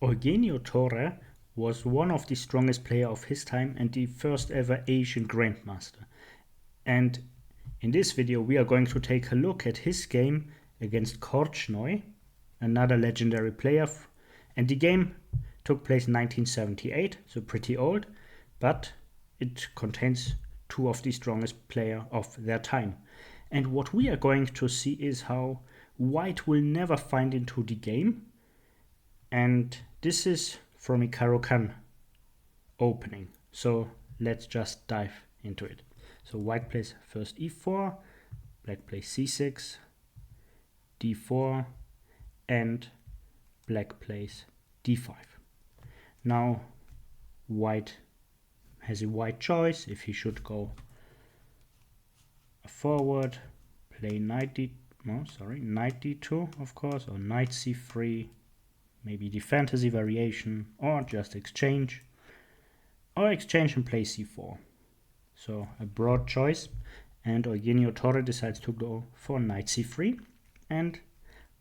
Eugenio Torre was one of the strongest players of his time and the first ever Asian Grandmaster. And in this video we are going to take a look at his game against Korchnoi, another legendary player, and the game took place in 1978, so pretty old, but it contains two of the strongest players of their time. And what we are going to see is how White will never find into the game, and this is from a Caro Kann opening. So let's just dive into it. So White plays first e4, Black plays c6, d4, and Black plays d5. Now White has a wide choice if he should go forward, play knight d2, of course, or knight c3, maybe the fantasy variation, or just exchange, and play c4. So a broad choice, and Eugenio Torre decides to go for knight c3, and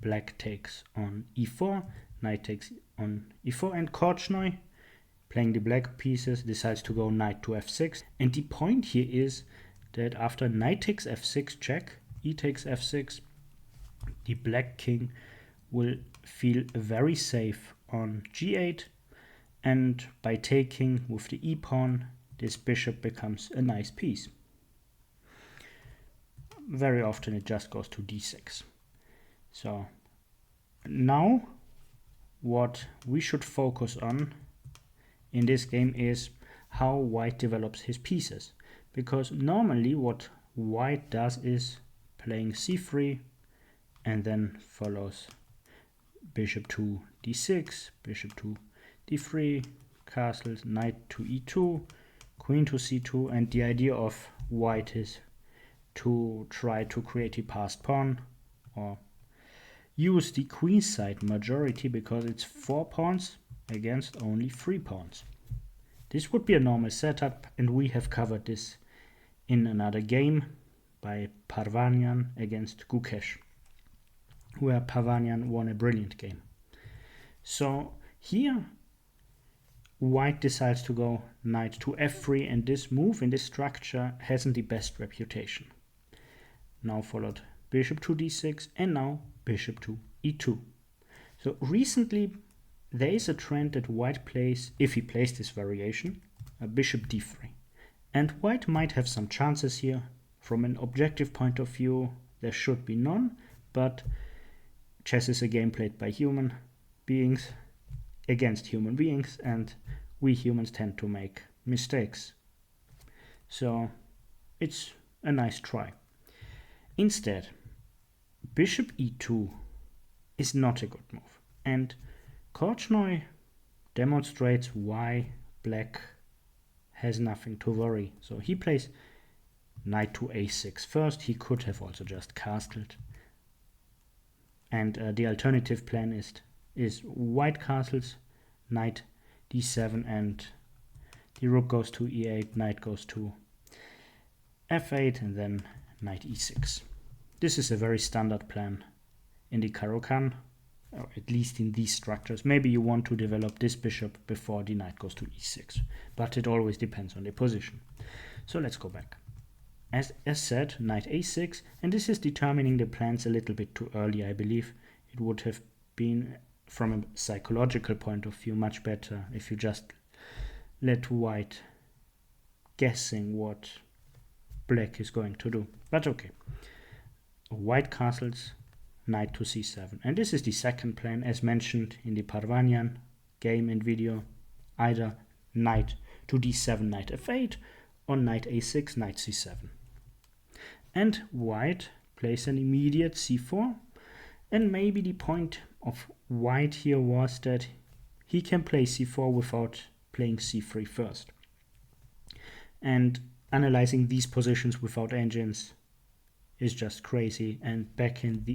Black takes on e4, knight takes on e4, and Korchnoi, playing the black pieces, decides to go knight to f6. And the point here is that after knight takes f6 check, e takes f6, the black king will feel very safe on g8, and by taking with the e-pawn, this bishop becomes a nice piece. Very often it just goes to d6. So now what we should focus on in this game is how White develops his pieces, because normally what White does is playing c3 and then follows bishop to d6, bishop to d3, castles, knight to e2, queen to c2, and the idea of White is to try to create a passed pawn or use the queenside majority because it's 4 pawns against only 3 pawns. This would be a normal setup, and we have covered this in another game by Parvanyan against Gukesh, where Parvanyan won a brilliant game. So here White decides to go knight to f3, and this move in this structure hasn't the best reputation. Now followed bishop to d6, and now bishop to e2. So recently there is a trend that White plays, if he plays this variation, a bishop d3. And White might have some chances here. From an objective point of view, there should be none, but chess is a game played by human beings against human beings, and we humans tend to make mistakes. So it's a nice try. Instead, bishop e2 is not a good move, and Korchnoi demonstrates why Black has nothing to worry. So he plays knight to a6 first. He could have also just castled, and the alternative plan is White castles, knight d7, and the rook goes to e8, knight goes to f8, and then knight e6. This is a very standard plan in the Caro Kann, or at least in these structures. Maybe you want to develop this bishop before the knight goes to e6, but it always depends on the position. So let's go back. As said, knight a6, and this is determining the plans a little bit too early. I believe it would have been, from a psychological point of view, much better if you just let White guessing what Black is going to do. But okay. White castles, knight to c7. And this is the second plan, as mentioned in the Parvanyan game and video. Either knight to d7, knight f8, or knight a6, knight c7. And White plays an immediate c4. And maybe the point of White here was that he can play c4 without playing c3 first. And analyzing these positions without engines is just crazy, and back in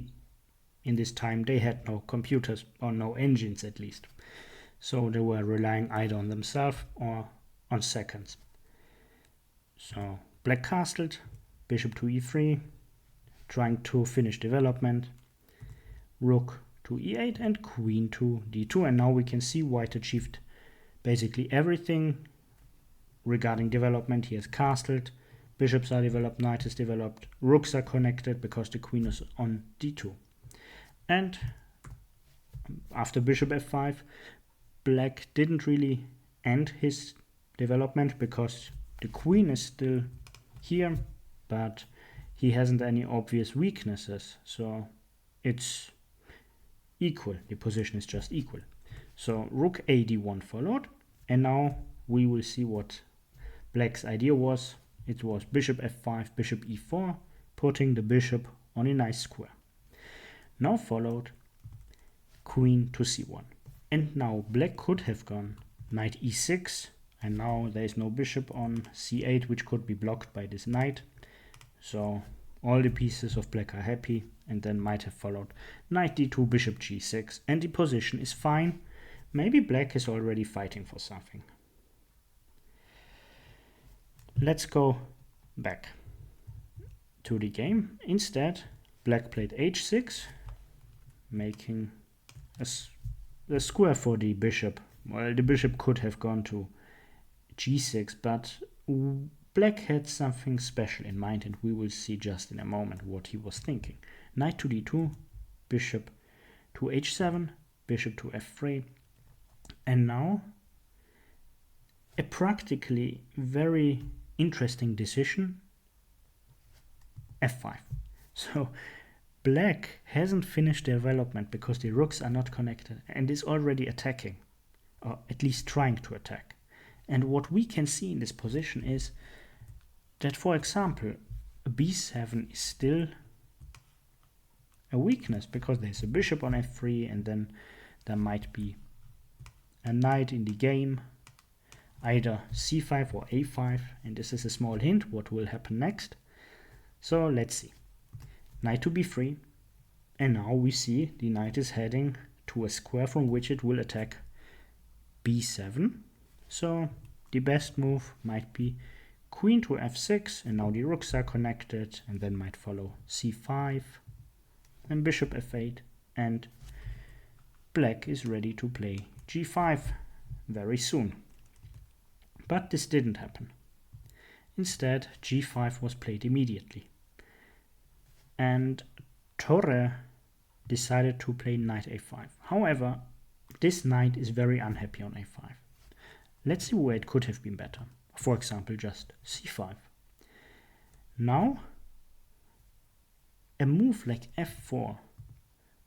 this time they had no computers, or no engines at least, so they were relying either on themselves or on seconds. So Black castled, bishop to e3, trying to finish development, rook to to e8 and queen to d2. And now we can see white achieved basically everything regarding development. He has castled, bishops are developed, knight is developed, rooks are connected because the queen is on d2. And after bishop f5, black didn't really end his development because the queen is still here, but he hasn't any obvious weaknesses, so it's equal. The position is just equal. So rook a d1 followed, and now we will see what black's idea was. It was bishop f5, bishop e4, putting the bishop on a nice square. Now followed queen to c1. And now black could have gone knight e6, and now there is no bishop on c8, which could be blocked by this knight. So all the pieces of black are happy, and then might have followed knight d2, bishop g6, and the position is fine. Maybe black is already fighting for something. Let's go back to the game. Instead, black played h6, making a square for the bishop. Well, the bishop could have gone to g6, but black had something special in mind, and we will see just in a moment what he was thinking. Knight to d2, bishop to h7, bishop to f3, and now a practically very interesting decision, f5. So black hasn't finished the development because the rooks are not connected and is already attacking, or at least trying to attack. And what we can see in this position is that, for example, b7 is still a weakness because there's a bishop on f3, and then there might be a knight in the game, either c5 or a5, and this is a small hint what will happen next. So let's see. Knight to b3, and now we see the knight is heading to a square from which it will attack b7. So the best move might be queen to f6, and now the rooks are connected, and then might follow c5 and bishop f8, and black is ready to play g5 very soon. But this didn't happen. Instead, g5 was played immediately, and Torre decided to play knight a5. However, this knight is very unhappy on a5. Let's see where it could have been better. For example, just c5. Now, a move like f4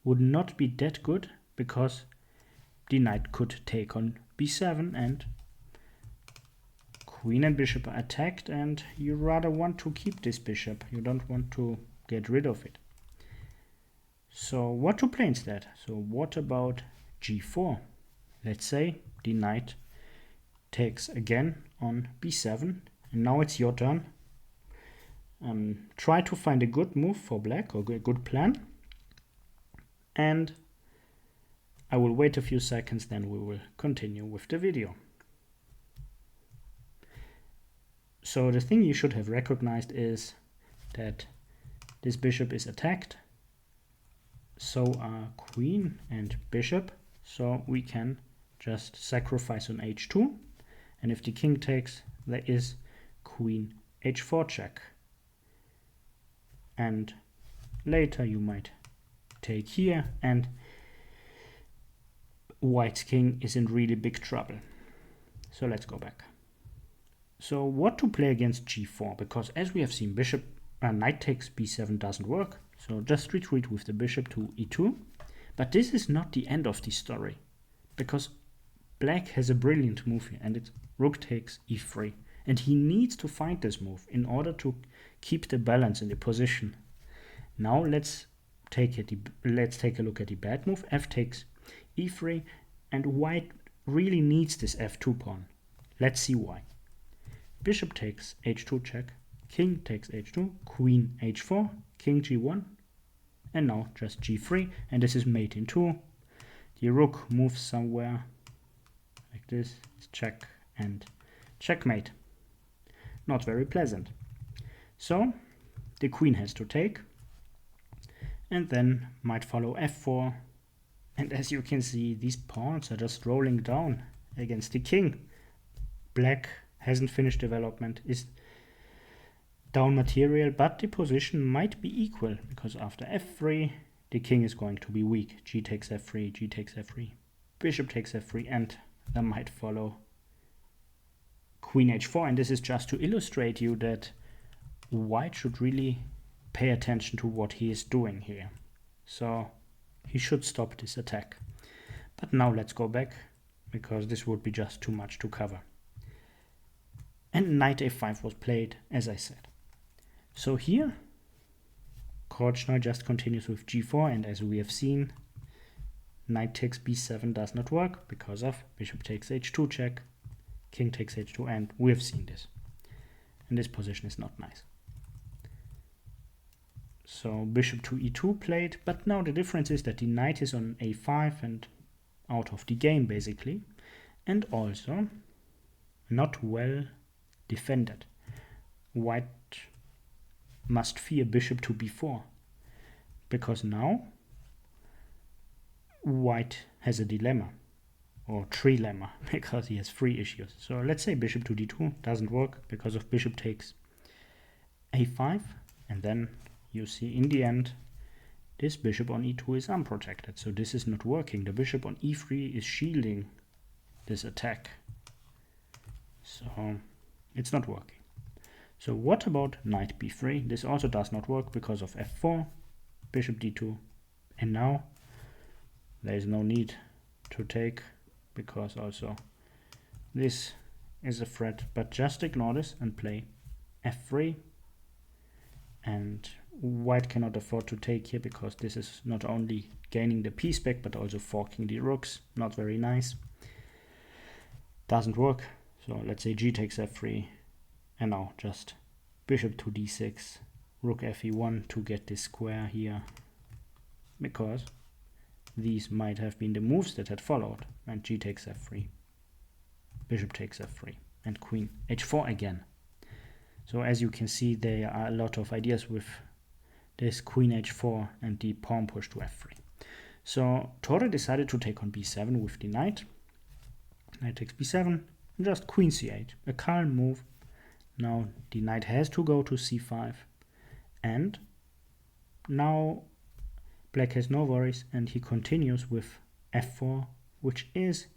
would not be that good because the knight could take on b7, and queen and bishop are attacked, and you rather want to keep this bishop. You don't want to get rid of it. So what to play instead? So what about g4? Let's say the knight takes again on b7, and now it's your turn. Try to find a good move for black, or a good plan, and I will wait a few seconds, then we will continue with the video. So the thing you should have recognized is that this bishop is attacked, so are queen and bishop, so we can just sacrifice on h2, and if the king takes, there is queen h4 check. And later you might take here, and white's king is in really big trouble. So let's go back. So what to play against g4? Because as we have seen, knight takes b7 doesn't work, so just retreat with the bishop to e2. But this is not the end of the story, because black has a brilliant move here, and it's rook takes e3, and he needs to find this move in order to keep the balance in the position. Now let's take a look at the bad move. F takes e3, and white really needs this f2 pawn. Let's see why. Bishop takes h2 check, king takes h2, queen h4, king g1, and now just g3, and this is mate in 2. The rook moves somewhere like this, it's check and checkmate. Not very pleasant. So the queen has to take, and then might follow f4, And as you can see, these pawns are just rolling down against the king. Black hasn't finished development, is down material, but the position might be equal, because after f3, the king is going to be weak. G takes f3, G takes f3, bishop takes f3, and there might follow queen h4. And this is just to illustrate you that white should really pay attention to what he is doing here. So he should stop this attack. But now let's go back, because this would be just too much to cover. And knight a5 was played, as I said. So here, Korchnoi just continues with g4, and as we have seen, knight takes b7 does not work because of bishop takes h2 check, king takes h2, and we have seen this. And this position is not nice. So bishop to e2 played, but now the difference is that the knight is on a5 and out of the game basically, and also not well defended. White must fear bishop to b4, because now white has a dilemma, or trilemma, because he has 3 issues. So let's say bishop to d2 doesn't work because of bishop takes a5, and then you see in the end this bishop on e2 is unprotected, so this is not working. The bishop on e3 is shielding this attack, so it's not working. So what about knight b3? This also does not work because of f4, bishop d2, and now there is no need to take, because also this is a threat, but just ignore this and play f3. And white cannot afford to take here, because this is not only gaining the piece back but also forking the rooks. Not very nice. Doesn't work. So let's say g takes f3, and now just bishop to d6, rook fe1 to get this square here, because these might have been the moves that had followed. And g takes f3, bishop takes f3, and queen h4 again. So as you can see, there are a lot of ideas with this queen h4 and the pawn push to f3. So Torre decided to take on b7 with the knight. Knight takes b7, and just queen c8, a calm move. Now the knight has to go to c5, and now black has no worries, and he continues with f4, which is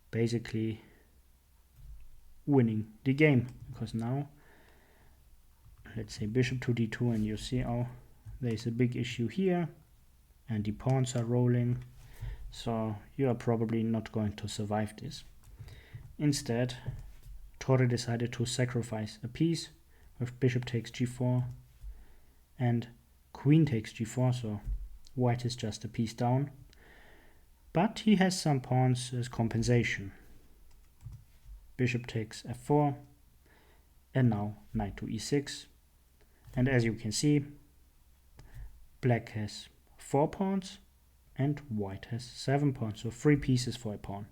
basically winning the game, because now let's say bishop to d2, and you see, oh, there's a big issue here, and the pawns are rolling, so you are probably not going to survive this. Instead, Torre decided to sacrifice a piece with bishop takes g4 and queen takes g4, so white is just a piece down, but he has some pawns as compensation. Bishop takes f4, and now knight to e6. And as you can see, black has 4 pawns and white has 7 pawns, so 3 pieces for a pawn.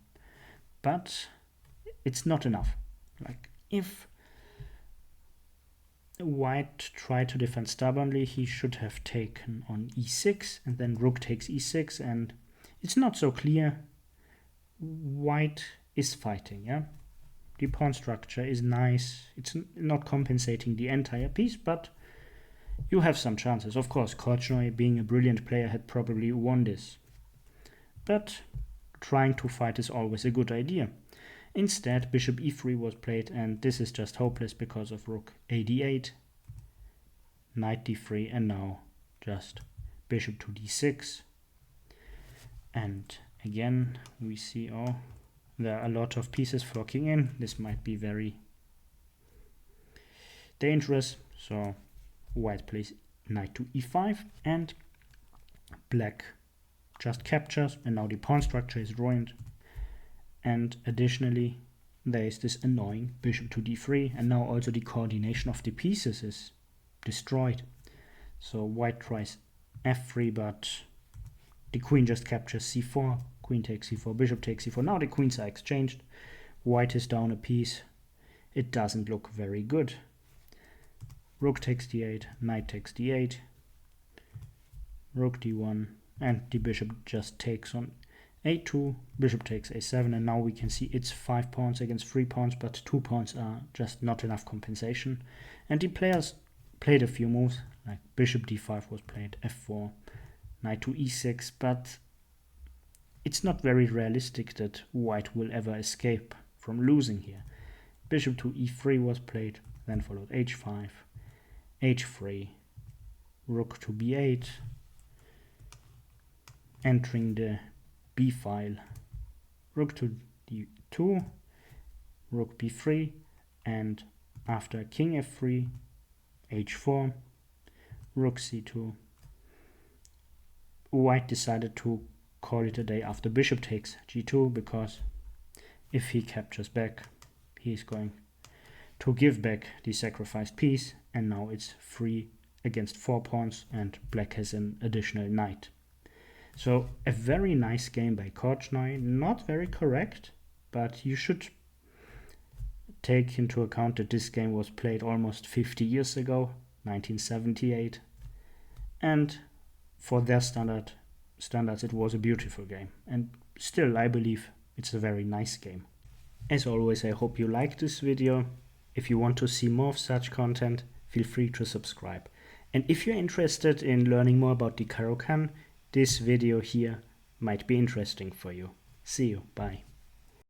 But it's not enough. Like, if white tried to defend stubbornly, he should have taken on e6, and then rook takes e6, and it's not so clear. White is fighting, yeah? The pawn structure is nice. It's not compensating the entire piece, but you have some chances. Of course, Korchnoi, being a brilliant player, had probably won this. But trying to fight is always a good idea. Instead, bishop e3 was played, and this is just hopeless because of rook a d8, knight d3, and now just bishop to d6. And again, we see, oh, there are a lot of pieces flocking in. This might be very dangerous. So white plays knight to e5, and black just captures, and now the pawn structure is ruined. And additionally, there is this annoying bishop to d3, and now also the coordination of the pieces is destroyed. So white tries f3, but the queen just captures c4, queen takes c4, bishop takes c4. Now the queens are exchanged. White is down a piece. It doesn't look very good. Rook takes d8, knight takes d8, rook d1, and the bishop just takes on a2, bishop takes a7, and now we can see it's 5 pawns against 3 pawns, but 2 pawns are just not enough compensation. And the players played a few moves, like bishop d5 was played, f4, knight to e6, but it's not very realistic that white will ever escape from losing here. Bishop to e3 was played, then followed h5, h3, rook to b8, entering the b file, rook to d2, rook b3, and after king f3, h4, rook c2, white decided to call it a day after bishop takes g2, because if he captures back, he's going to give back the sacrificed piece, and now it's 3 against 4 pawns, and black has an additional knight. So a very nice game by Korchnoi, not very correct, but you should take into account that this game was played almost 50 years ago, 1978, and for their standards it was a beautiful game, and still I believe it's a very nice game. As always, I hope you liked this video. If you want to see more of such content, feel free to subscribe. And if you're interested in learning more about the Caro Kann, this video here might be interesting for you. See you, bye.